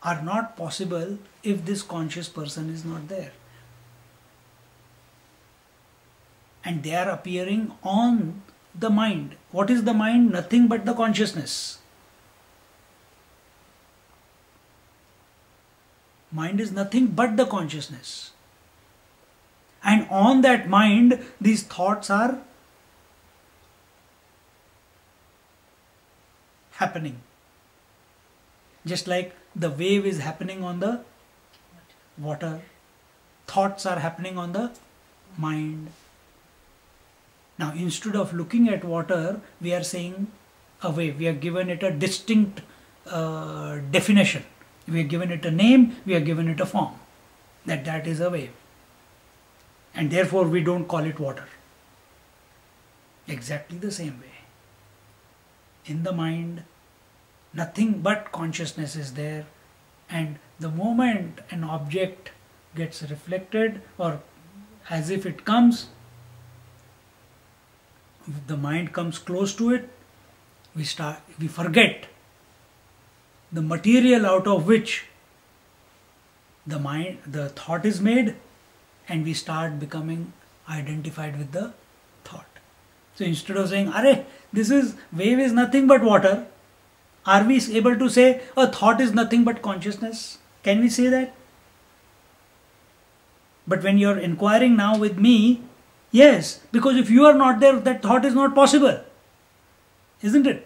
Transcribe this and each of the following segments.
are not possible if this conscious person is not there. And they are appearing on the mind. What is the mind? Nothing but the consciousness. Mind is nothing but the consciousness. And on that mind, these thoughts are happening. Just like the wave is happening on the water, thoughts are happening on the mind. Now, instead of looking at water, we are saying a wave. We have given it a distinct definition. We have given it a name, we have given it a form. That is a wave. And therefore, we don't call it water. Exactly the same way. In the mind, nothing but consciousness is there. And the moment an object gets reflected, or as if it comes, the mind comes close to it, we forget the material out of which the thought is made, and we start becoming identified with the thought. So instead of saying, "Arey, wave is nothing but water," are we able to say a thought is nothing but consciousness? Can we say that? But when you're inquiring now with me, yes, because if you are not there, that thought is not possible. Isn't it?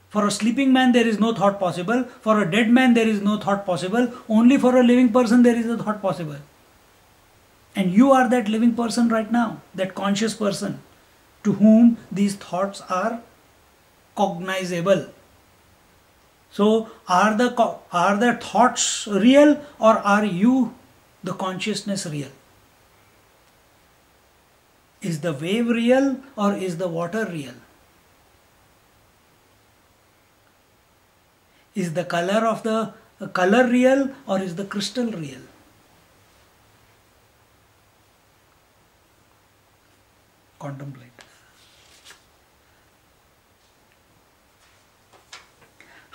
For a sleeping man, there is no thought possible. For a dead man, there is no thought possible. Only for a living person, there is a thought possible. And you are that living person right now, that conscious person to whom these thoughts are cognizable. So, are the thoughts real, or are you, the consciousness, real? Is the wave real, or is the water real? Is the color real, or is the crystal real? Contemplate.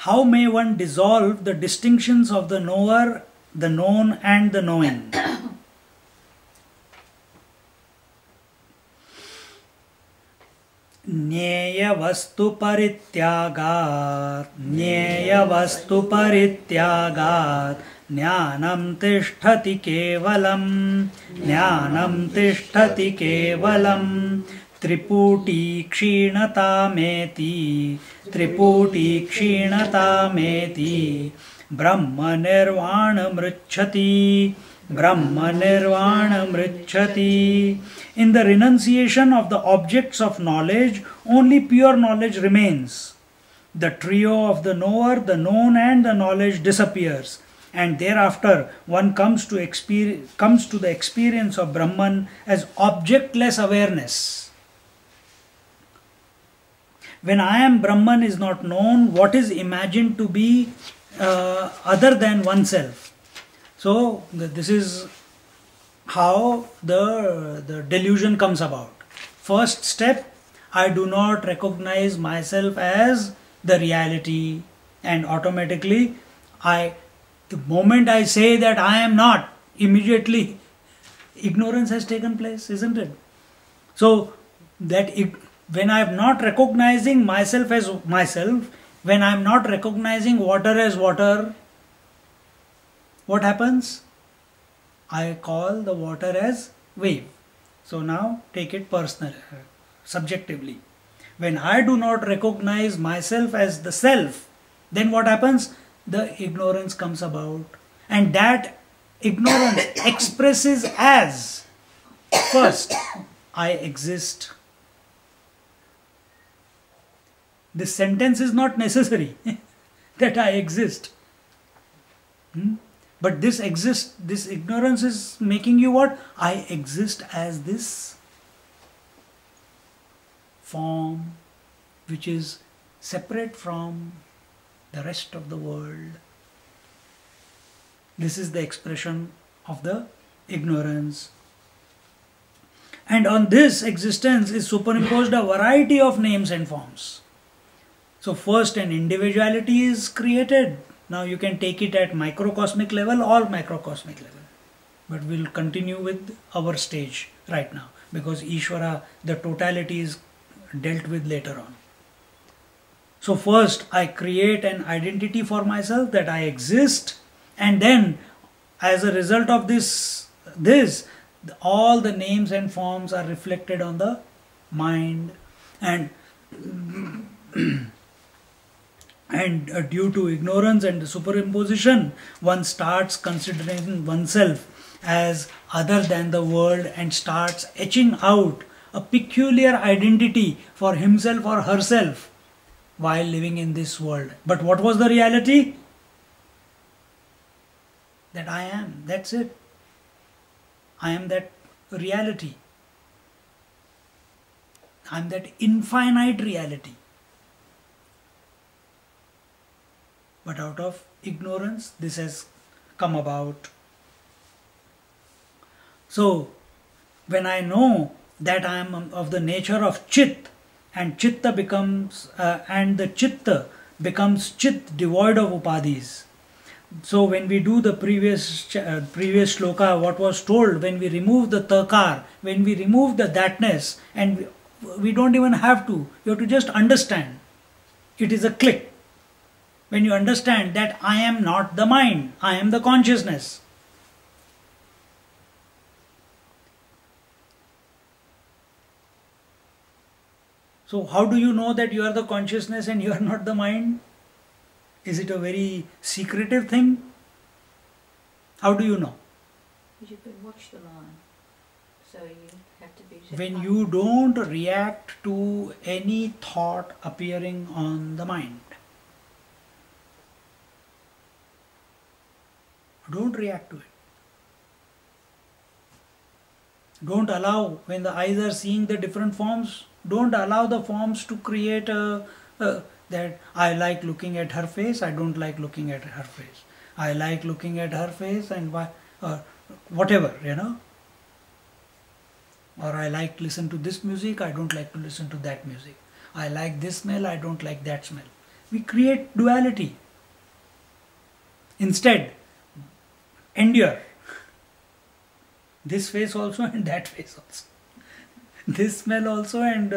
How may one dissolve the distinctions of the knower, the known, and the knowing? ज्ञेयवस्तु परित्यागात् ज्ञानं तिष्ठति केवलं त्रिपुटी क्षीणतामेति Brahmanirvana-mrichati. In the renunciation of the objects of knowledge, only pure knowledge remains. The trio of the knower, the known, and the knowledge disappears, and thereafter one comes to the experience of Brahman as objectless awareness. When I am Brahman is not known, what is imagined to be other than oneself? So this is how the delusion comes about. First step, I do not recognize myself as the reality, and automatically the moment I say that I am not, immediately ignorance has taken place, isn't it? So that when I am not recognizing myself as myself, when I am not recognizing water as water, what happens? I call the water as wave. So now take it personally, subjectively. When I do not recognize myself as the self, then what happens? The ignorance comes about. And that ignorance expresses as, first, I exist. This sentence is not necessary that I exist. But this ignorance is making you what? I exist as this form which is separate from the rest of the world. This is the expression of the ignorance. And on this existence is superimposed a variety of names and forms. So first an individuality is created, Now you can take it at microcosmic level or macrocosmic level. But we'll continue with our stage right now, because Ishvara, the totality, is dealt with later on. So first I create an identity for myself that I exist, and then as a result of this all the names and forms are reflected on the mind, and due to ignorance and superimposition, one starts considering oneself as other than the world and starts etching out a peculiar identity for himself or herself while living in this world. But what was the reality? That I am. That's it. I am that reality. I am that infinite reality. But out of ignorance, this has come about. So, when I know that I am of the nature of Chit, and Chitta becomes, and the Chitta becomes Chit devoid of upadhis. So when we do the previous shloka, what was told, when we remove the takar, when we remove the thatness, and we don't even have to, you have to just understand. It is a click. When you understand that I am not the mind, I am the consciousness. So how do you know that you are the consciousness and you are not the mind? Is it a very secretive thing? How do you know? You can watch them on. So you have to be... When you don't react to any thought appearing on the mind. Don't react to it. Don't allow, when the eyes are seeing the different forms, don't allow the forms to create that I like looking at her face, I don't like looking at her face. I like looking at her face and whatever, you know. Or I like to listen to this music, I don't like to listen to that music. I like this smell, I don't like that smell. We create duality. Instead, endure. This face also and that face also. This smell also, and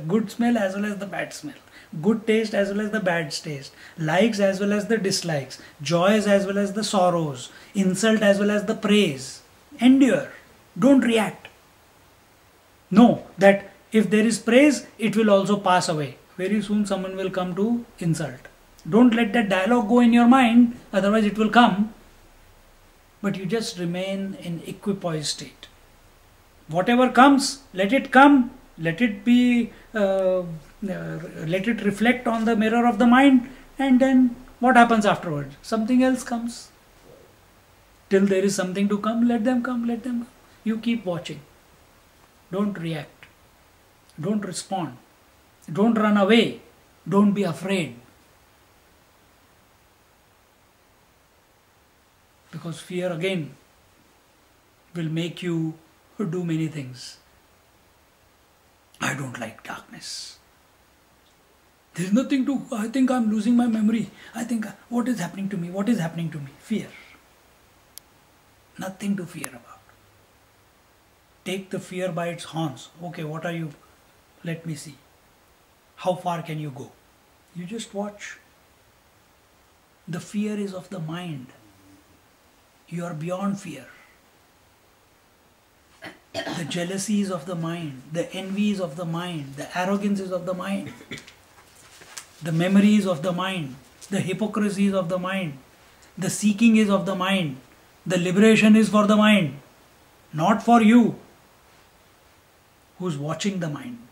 good smell as well as the bad smell. Good taste as well as the bad taste. Likes as well as the dislikes. Joys as well as the sorrows. Insult as well as the praise. Endure. Don't react. Know that if there is praise, it will also pass away. Very soon someone will come to insult. Don't let that dialogue go in your mind, otherwise it will come. But you just remain in equipoised state. Whatever comes, let it come, let it be, let it reflect on the mirror of the mind, and then what happens afterwards? Something else comes. Till there is something to come, let them come, let them come. You keep watching. Don't react. Don't respond. Don't run away. Don't be afraid. Because fear again will make you do many things. I don't like darkness. There is nothing to, I think I am losing my memory. I think, what is happening to me? What is happening to me? Fear. Nothing to fear about. Take the fear by its horns. Okay, what are you? Let me see. How far can you go? You just watch. The fear is of the mind. You are beyond fear. The jealousies of the mind, the envies of the mind, the arrogances of the mind, the memories of the mind, the hypocrisies of the mind, the seeking is of the mind, the liberation is for the mind, not for you who's watching the mind.